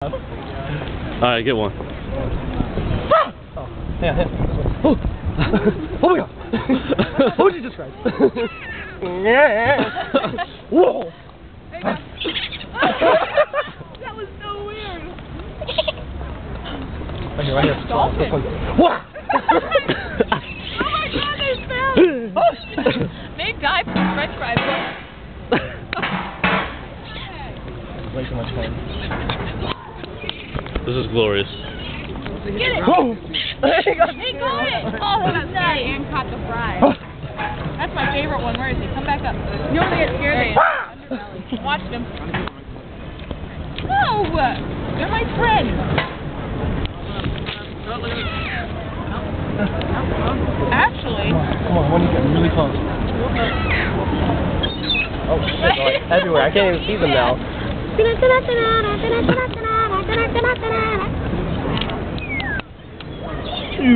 Alright, get one. Oh, yeah. Oh, oh my god! Oh, Jesus Christ! Whoa! That was so weird. Right here, right here. Stop this it. one. Whoa! Oh my god, they fell! They died from french fries. Way too much fun. This is glorious. Get it! Oh! He got it! Oh, that's nice. And caught the fry. That's my favorite one. Where is he? Come back up. You only get scared. Watch them. No! They're my friends. Actually. Come on, when you get really close. Oh shit, like, everywhere. I can't even see them now. Ew.